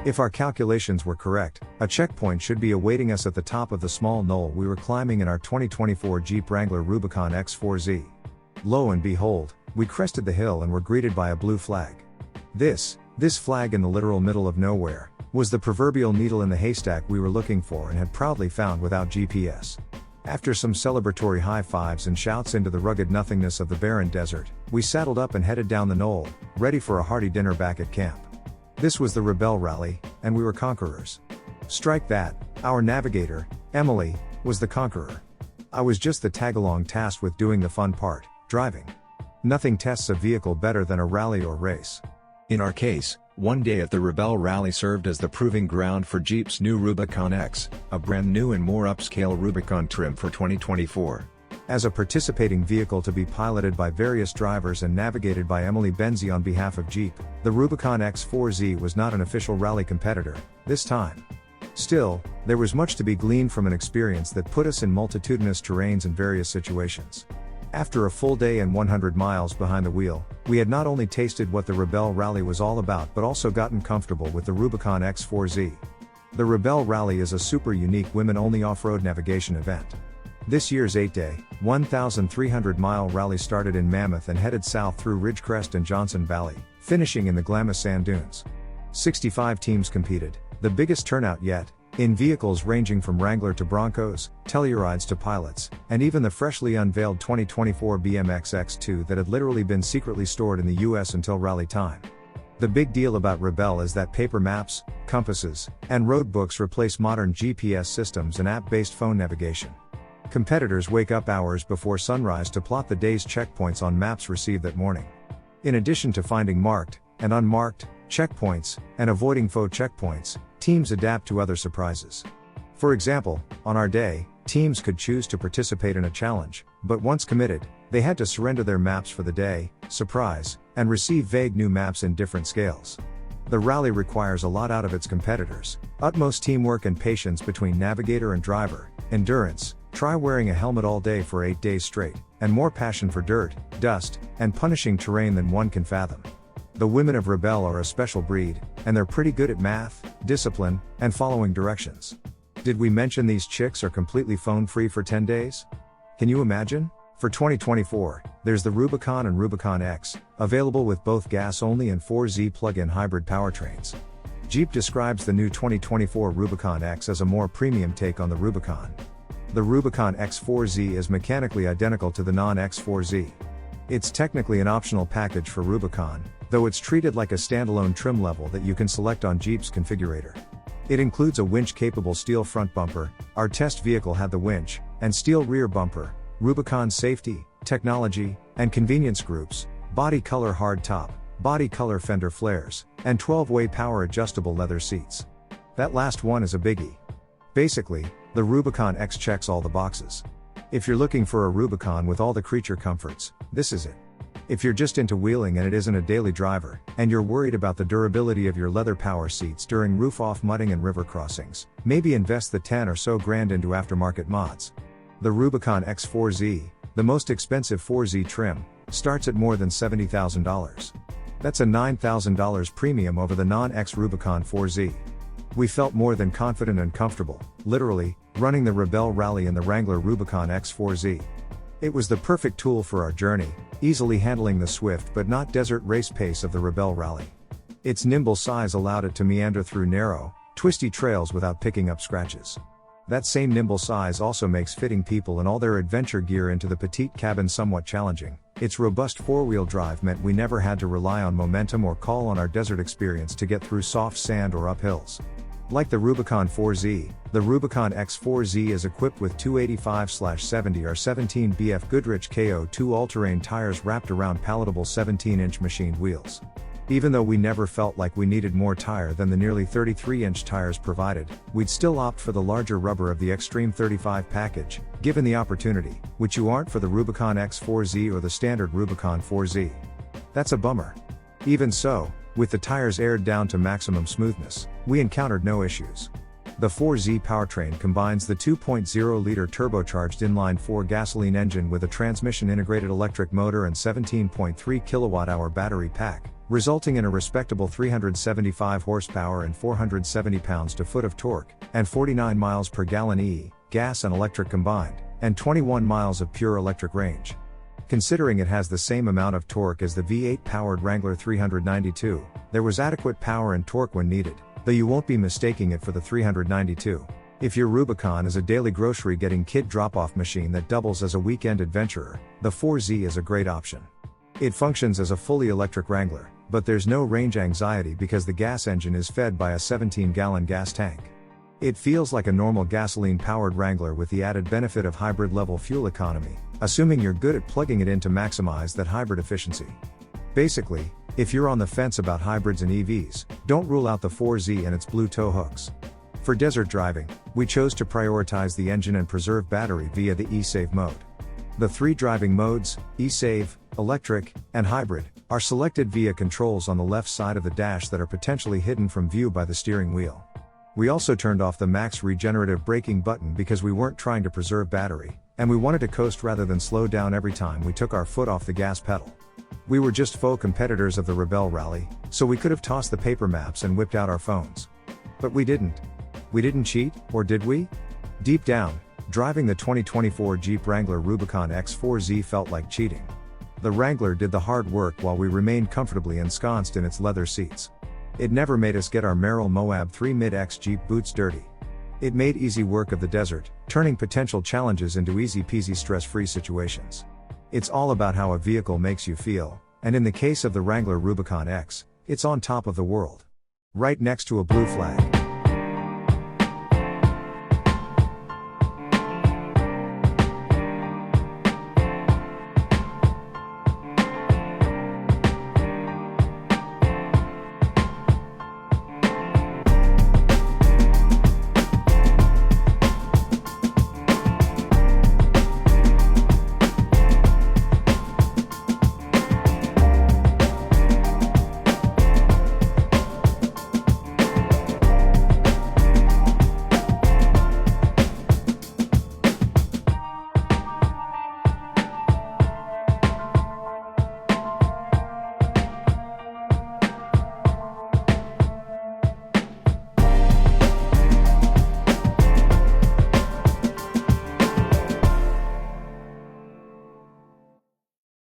If our calculations were correct, a checkpoint should be awaiting us at the top of the small knoll we were climbing in our 2024 Jeep Wrangler Rubicon X4Z. Lo and behold, we crested the hill and were greeted by a blue flag. This flag in the literal middle of nowhere, was the proverbial needle in the haystack we were looking for and had proudly found without GPS. After some celebratory high fives and shouts into the rugged nothingness of the barren desert, we saddled up and headed down the knoll, ready for a hearty dinner back at camp. This was the Rebelle rally, and we were conquerors. Strike that, our navigator, Emily, was the conqueror. I was just the tag-along tasked with doing the fun part, driving. Nothing tests a vehicle better than a rally or race. In our case, one day at the Rebelle rally served as the proving ground for Jeep's new Rubicon X, a brand new and more upscale Rubicon trim for 2024. As a participating vehicle to be piloted by various drivers and navigated by Emily Benzie on behalf of Jeep, the Rubicon X4Z was not an official rally competitor, this time. Still, there was much to be gleaned from an experience that put us in multitudinous terrains and various situations. After a full day and 100 miles behind the wheel, we had not only tasted what the Rebelle rally was all about but also gotten comfortable with the Rubicon X4Z. The Rebelle rally is a super unique women-only off-road navigation event. This year's 8-day, 1,300-mile rally started in Mammoth and headed south through Ridgecrest and Johnson Valley, finishing in the Glamis Sand Dunes. 65 teams competed, the biggest turnout yet, in vehicles ranging from Wrangler to Broncos, Tellurides to pilots, and even the freshly unveiled 2024 BMX X2 that had literally been secretly stored in the US until rally time. The big deal about Rebelle is that paper maps, compasses, and road books replace modern GPS systems and app-based phone navigation. Competitors wake up hours before sunrise to plot the day's checkpoints on maps received that morning. In addition to finding marked and unmarked checkpoints and avoiding faux checkpoints, teams adapt to other surprises. For example, on our day, teams could choose to participate in a challenge, but once committed, they had to surrender their maps for the day, surprise, and receive vague new maps in different scales. The rally requires a lot out of its competitors: utmost teamwork and patience between navigator and driver, endurance, try wearing a helmet all day for 8 days straight, and more passion for dirt, dust, and punishing terrain than one can fathom. The women of Rebelle are a special breed, and they're pretty good at math, discipline, and following directions. Did we mention these chicks are completely phone-free for 10 days? Can you imagine? For 2024, there's the Rubicon and Rubicon X, available with both gas-only and 4Z plug-in hybrid powertrains. Jeep describes the new 2024 Rubicon X as a more premium take on the Rubicon. The Rubicon X4Z is mechanically identical to the non-X4Z. It's technically an optional package for Rubicon, though it's treated like a standalone trim level that you can select on Jeep's configurator. It includes a winch-capable steel front bumper, our test vehicle had the winch, and steel rear bumper, Rubicon safety, technology, and convenience groups, body color hard top, body color fender flares, and 12-way power adjustable leather seats. That last one is a biggie. Basically, the Rubicon X checks all the boxes. If you're looking for a Rubicon with all the creature comforts, this is it. If you're just into wheeling and it isn't a daily driver, and you're worried about the durability of your leather power seats during roof-off mudding and river crossings, maybe invest the 10 or so grand into aftermarket mods. The Rubicon X4Z, the most expensive 4Z trim, starts at more than $70,000. That's a $9,000 premium over the non-X Rubicon 4Z. We felt more than confident and comfortable, literally, running the Rebelle rally in the Wrangler Rubicon X4Z. It was the perfect tool for our journey, easily handling the swift but not desert race pace of the Rebelle rally. Its nimble size allowed it to meander through narrow, twisty trails without picking up scratches. That same nimble size also makes fitting people and all their adventure gear into the petite cabin somewhat challenging. Its robust four-wheel drive meant we never had to rely on momentum or call on our desert experience to get through soft sand or up hills. Like the Rubicon 4Z, the Rubicon X4Z is equipped with 285/70 or 17 BF Goodrich KO2 all-terrain tires wrapped around palatable 17-inch machined wheels. Even though we never felt like we needed more tire than the nearly 33-inch tires provided, we'd still opt for the larger rubber of the Extreme 35 package, given the opportunity, which you aren't for the Rubicon X4Z or the standard Rubicon 4Z. That's a bummer. Even so, with the tires aired down to maximum smoothness, we encountered no issues. The 4Z powertrain combines the 2.0-liter turbocharged inline-4 gasoline engine with a transmission-integrated electric motor and 17.3 kWh battery pack, resulting in a respectable 375 horsepower and 470 pounds-to-foot of torque, and 49 miles per gallon gas and electric combined, and 21 miles of pure electric range. Considering it has the same amount of torque as the V8-powered Wrangler 392, there was adequate power and torque when needed, though you won't be mistaking it for the 392. If your Rubicon is a daily grocery-getting kid drop-off machine that doubles as a weekend adventurer, the 4Z is a great option. It functions as a fully electric Wrangler, but there's no range anxiety because the gas engine is fed by a 17-gallon gas tank. It feels like a normal gasoline-powered Wrangler with the added benefit of hybrid-level fuel economy, assuming you're good at plugging it in to maximize that hybrid efficiency. Basically, if you're on the fence about hybrids and EVs, don't rule out the 4Z and its blue tow hooks. For desert driving, we chose to prioritize the engine and preserve battery via the eSave mode. The 3 driving modes, eSave, electric, and hybrid, are selected via controls on the left side of the dash that are potentially hidden from view by the steering wheel. We also turned off the max regenerative braking button because we weren't trying to preserve battery, and we wanted to coast rather than slow down every time we took our foot off the gas pedal. We were just faux competitors of the Rebelle rally, so we could have tossed the paper maps and whipped out our phones. But we didn't. We didn't cheat, or did we? Deep down, driving the 2024 Jeep Wrangler Rubicon X4Z felt like cheating. The Wrangler did the hard work while we remained comfortably ensconced in its leather seats. It never made us get our Merrill Moab 3 Mid-X Jeep boots dirty. It made easy work of the desert, turning potential challenges into easy-peasy stress-free situations. It's all about how a vehicle makes you feel, and in the case of the Wrangler Rubicon X, it's on top of the world. Right next to a blue flag.